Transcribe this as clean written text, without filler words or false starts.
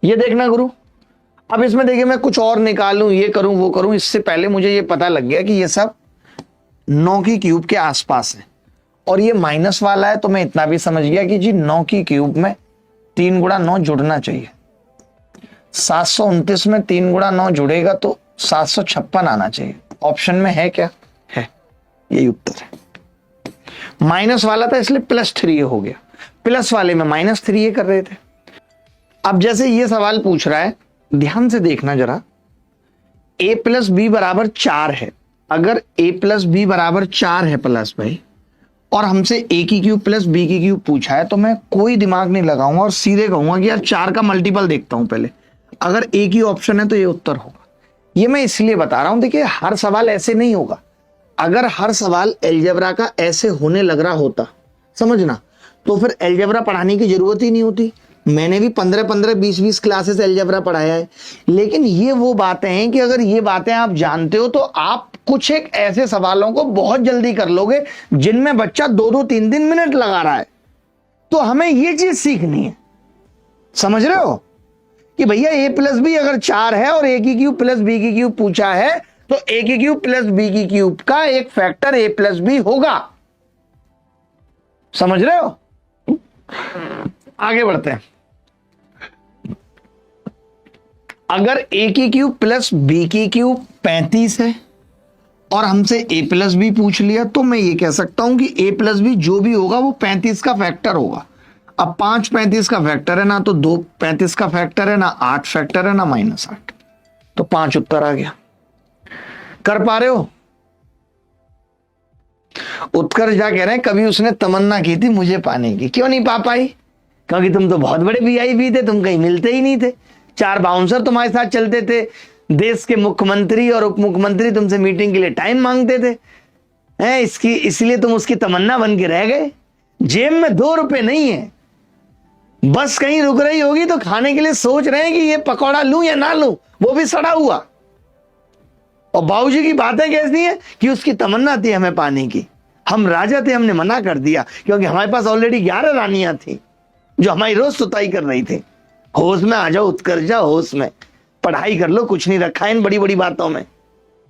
ये देखना गुरु, अब इसमें देखिए मैं कुछ और निकालूं, ये करूं वो करूं, इससे पहले मुझे ये पता लग गया कि ये सब 9 की क्यूब के आसपास है और ये माइनस वाला है, तो मैं इतना भी समझ गया कि जी 9 की क्यूब में 3 गुणा 9 जुड़ना चाहिए। 729 में 3 गुणा 9 जुड़ेगा तो 756 आना चाहिए। ऑप्शन में है क्या? है, यही उत्तर है। माइनस वाला था इसलिए +3 हो गया, प्लस वाले में -3 कर रहे थे। अब जैसे ये सवाल पूछ रहा है, ध्यान से देखना जरा, a + b = 4 है। अगर a + b = 4 है प्लस भाई, और हमसे a की क्यूब प्लस b की क्यूब पूछा है, तो मैं कोई दिमाग नहीं लगाऊंगा और सीधे कहूंगा कि यार 4 का मल्टीपल देखता हूं पहले। अगर a की ऑप्शन है तो ये उत्तर होगा। ये मैं इसलिए बता रहा हूं, देखिए हर सवाल ऐसे नहीं होगा। अगर हर सवाल अलजेब्रा का ऐसे होने लग रहा होता, समझना, तो फिर अलजेब्रा पढ़ाने की जरूरत ही नहीं होती। मैंने भी 15-15, 20-20 क्लासेस अलजेब्रा पढ़ाया है। लेकिन ये वो बातें हैं कि अगर ये बातें आप जानते हो तो आप कुछ एक ऐसे सवालों को बहुत जल्दी कर लोगे जिनमें बच्चा 2-2, 3-3 मिनट लगा रहा है। तो हमें ये चीज सीखनी है, समझ रहे हो, कि भैया a + b अगर 4 है और a की क्यूब प्लस b की क्यूब पूछा है, तो a की क्यूब प्लस b की क्यूब का एक फैक्टर a + b होगा। समझ रहे हो? आगे बढ़ते हैं। अगर a की क्यूब प्लस b की क्यूब 35 है और हमसे a + b पूछ लिया, तो मैं ये कह सकता हूं कि a + b जो भी होगा वो 35 का फैक्टर होगा। अब 5 35 का फैक्टर है ना, तो 2 35 का फैक्टर है ना, 8 फैक्टर है ना, -8, तो 5 उत्तर आ गया। कर पा रहे हो? उत्कर्ष जा कह रहे हैं कभी उसने तमन्ना की थी मुझे पाने की, क्यों नहीं पा पाई? क्योंकि तुम तो बहुत बड़े VIP थे, तुम कहीं मिलते ही नहीं थे। 4 बाउंसर तुम्हारे साथ चलते थे, देश के मुख्यमंत्री और उप मुख्यमंत्री तुमसे मीटिंग के लिए टाइम मांगते थे हैं, इसलिए तुम उसकी तमन्ना बन के रह गए। जेब में 2 रुपए नहीं है, बस कहीं रुक रही होगी तो खाने के लिए सोच रहे हैं कि ये पकौड़ा लूं या ना लूं, वो भी सड़ा हुआ। और बाबूजी की बातें कैसी है कि उसकी तमन्ना थी हमें पाने की, हम राजा थे, हमने मना कर दिया क्योंकि हमारे पास ऑलरेडी 11 रानियां थी जो हमारी रोज सुताई कर रही थी। होश में आ जाओ उत्कर्ष, होश में, पढ़ाई कर लो, कुछ नहीं रखा है इन बड़ी बड़ी बातों में।